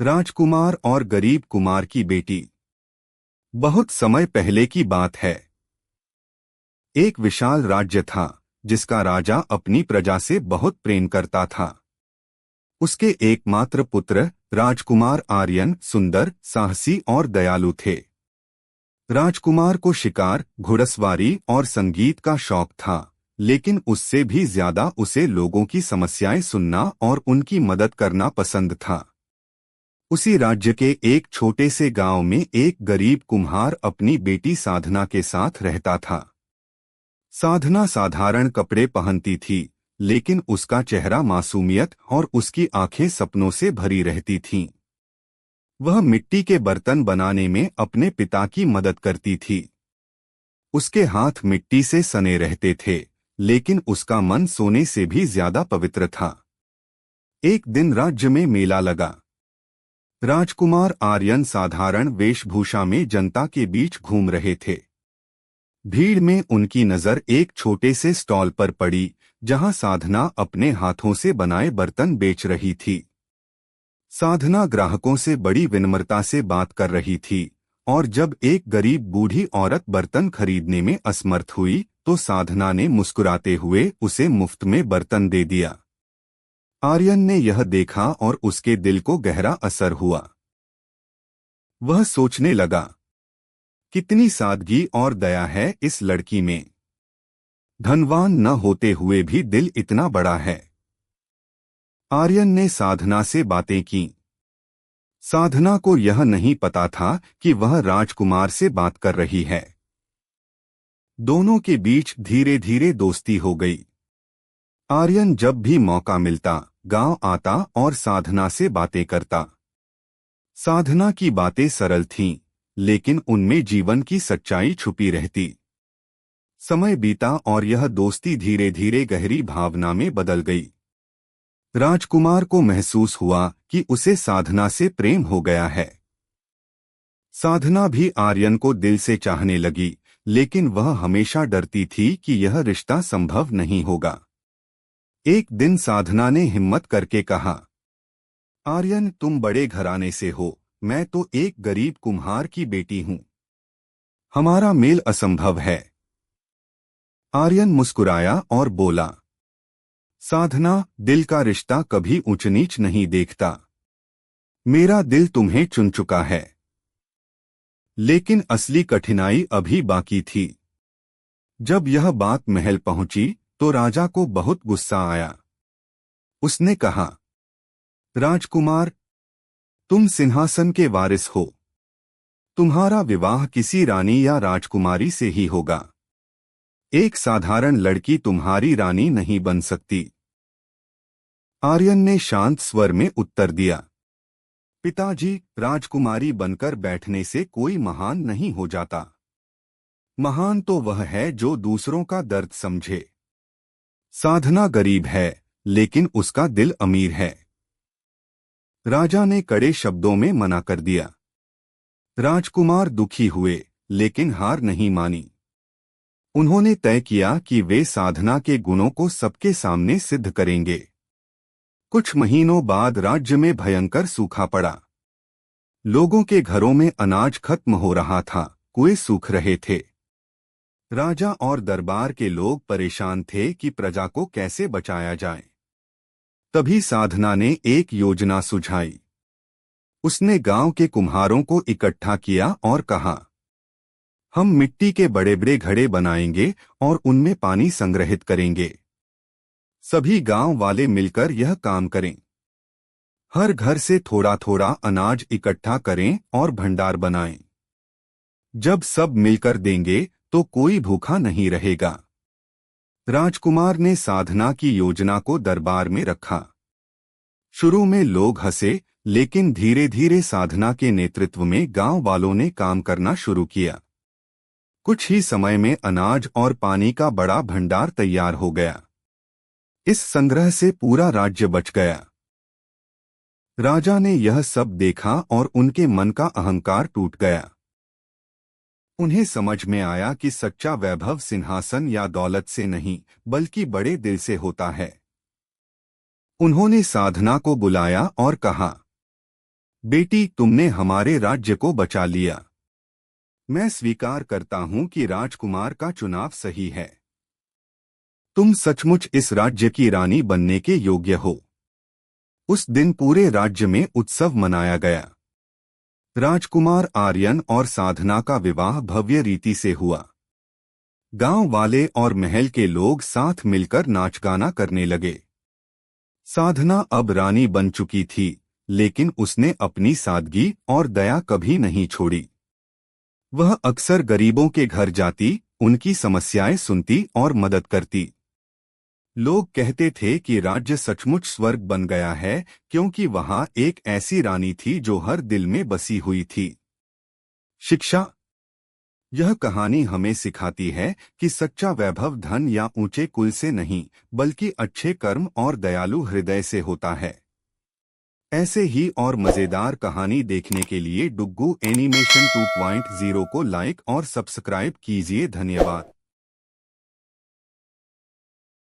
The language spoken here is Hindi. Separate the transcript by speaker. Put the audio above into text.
Speaker 1: राजकुमार और गरीब कुमार की बेटी। बहुत समय पहले की बात है। एक विशाल राज्य था जिसका राजा अपनी प्रजा से बहुत प्रेम करता था। उसके एकमात्र पुत्र राजकुमार आर्यन सुंदर, साहसी और दयालु थे। राजकुमार को शिकार, घुड़सवारी और संगीत का शौक था, लेकिन उससे भी ज्यादा उसे लोगों की समस्याएं सुनना और उनकी मदद करना पसंद था। उसी राज्य के एक छोटे से गांव में एक गरीब कुम्हार अपनी बेटी साधना के साथ रहता था। साधना साधारण कपड़े पहनती थी, लेकिन उसका चेहरा मासूमियत और उसकी आंखें सपनों से भरी रहती थीं। वह मिट्टी के बर्तन बनाने में अपने पिता की मदद करती थी। उसके हाथ मिट्टी से सने रहते थे, लेकिन उसका मन सोने से भी ज्यादा पवित्र था। एक दिन राज्य में मेला लगा। राजकुमार आर्यन साधारण वेशभूषा में जनता के बीच घूम रहे थे। भीड़ में उनकी नजर एक छोटे से स्टॉल पर पड़ी, जहां साधना अपने हाथों से बनाए बर्तन बेच रही थी। साधना ग्राहकों से बड़ी विनम्रता से बात कर रही थी, और जब एक गरीब बूढ़ी औरत बर्तन खरीदने में असमर्थ हुई, तो साधना ने मुस्कुराते हुए उसे मुफ्त में बर्तन दे दिया। आर्यन ने यह देखा और उसके दिल को गहरा असर हुआ। वह सोचने लगा, कितनी सादगी और दया है इस लड़की में। धनवान न होते हुए भी दिल इतना बड़ा है। आर्यन ने साधना से बातें की। साधना को यह नहीं पता था कि वह राजकुमार से बात कर रही है। दोनों के बीच धीरे धीरे दोस्ती हो गई। आर्यन जब भी मौका मिलता गांव आता और साधना से बातें करता। साधना की बातें सरल थीं, लेकिन उनमें जीवन की सच्चाई छुपी रहती। समय बीता और यह दोस्ती धीरे धीरे गहरी भावना में बदल गई। राजकुमार को महसूस हुआ कि उसे साधना से प्रेम हो गया है। साधना भी आर्यन को दिल से चाहने लगी, लेकिन वह हमेशा डरती थी कि यह रिश्ता संभव नहीं होगा। एक दिन साधना ने हिम्मत करके कहा, आर्यन, तुम बड़े घराने से हो, मैं तो एक गरीब कुम्हार की बेटी हूं। हमारा मेल असंभव है। आर्यन मुस्कुराया और बोला, साधना, दिल का रिश्ता कभी ऊंच नीच नहीं देखता। मेरा दिल तुम्हें चुन चुका है। लेकिन असली कठिनाई अभी बाकी थी। जब यह बात महल पहुंची तो राजा को बहुत गुस्सा आया। उसने कहा, राजकुमार, तुम सिंहासन के वारिस हो। तुम्हारा विवाह किसी रानी या राजकुमारी से ही होगा। एक साधारण लड़की तुम्हारी रानी नहीं बन सकती। आर्यन ने शांत स्वर में उत्तर दिया, पिताजी, राजकुमारी बनकर बैठने से कोई महान नहीं हो जाता। महान तो वह है जो दूसरों का दर्द समझे। साधना गरीब है, लेकिन उसका दिल अमीर है। राजा ने कड़े शब्दों में मना कर दिया। राजकुमार दुखी हुए, लेकिन हार नहीं मानी। उन्होंने तय किया कि वे साधना के गुणों को सबके सामने सिद्ध करेंगे। कुछ महीनों बाद राज्य में भयंकर सूखा पड़ा। लोगों के घरों में अनाज खत्म हो रहा था, कुएं सूख रहे थे। राजा और दरबार के लोग परेशान थे कि प्रजा को कैसे बचाया जाए। तभी साधना ने एक योजना सुझाई। उसने गांव के कुम्हारों को इकट्ठा किया और कहा, हम मिट्टी के बड़े बड़े घड़े बनाएंगे और उनमें पानी संग्रहित करेंगे। सभी गांव वाले मिलकर यह काम करें। हर घर से थोड़ा थोड़ा अनाज इकट्ठा करें और भंडार बनाएं। जब सब मिलकर देंगे तो कोई भूखा नहीं रहेगा। राजकुमार ने साधना की योजना को दरबार में रखा। शुरू में लोग हंसे, लेकिन धीरे धीरे साधना के नेतृत्व में गांव वालों ने काम करना शुरू किया। कुछ ही समय में अनाज और पानी का बड़ा भंडार तैयार हो गया। इस संग्रह से पूरा राज्य बच गया। राजा ने यह सब देखा और उनके मन का अहंकार टूट गया। उन्हें समझ में आया कि सच्चा वैभव सिंहासन या दौलत से नहीं, बल्कि बड़े दिल से होता है। उन्होंने साधना को बुलाया और कहा, बेटी, तुमने हमारे राज्य को बचा लिया। मैं स्वीकार करता हूं कि राजकुमार का चुनाव सही है। तुम सचमुच इस राज्य की रानी बनने के योग्य हो। उस दिन पूरे राज्य में उत्सव मनाया गया। राजकुमार आर्यन और साधना का विवाह भव्य रीति से हुआ। गांव वाले और महल के लोग साथ मिलकर नाच गाना करने लगे। साधना अब रानी बन चुकी थी, लेकिन उसने अपनी सादगी और दया कभी नहीं छोड़ी। वह अक्सर गरीबों के घर जाती, उनकी समस्याएं सुनती और मदद करती। लोग कहते थे कि राज्य सचमुच स्वर्ग बन गया है, क्योंकि वहां एक ऐसी रानी थी जो हर दिल में बसी हुई थी। शिक्षा। यह कहानी हमें सिखाती है कि सच्चा वैभव धन या ऊंचे कुल से नहीं, बल्कि अच्छे कर्म और दयालु हृदय से होता है। ऐसे ही और मजेदार कहानी देखने के लिए डुग्गू एनिमेशन 2.0 को लाइक और सब्सक्राइब कीजिए। धन्यवाद।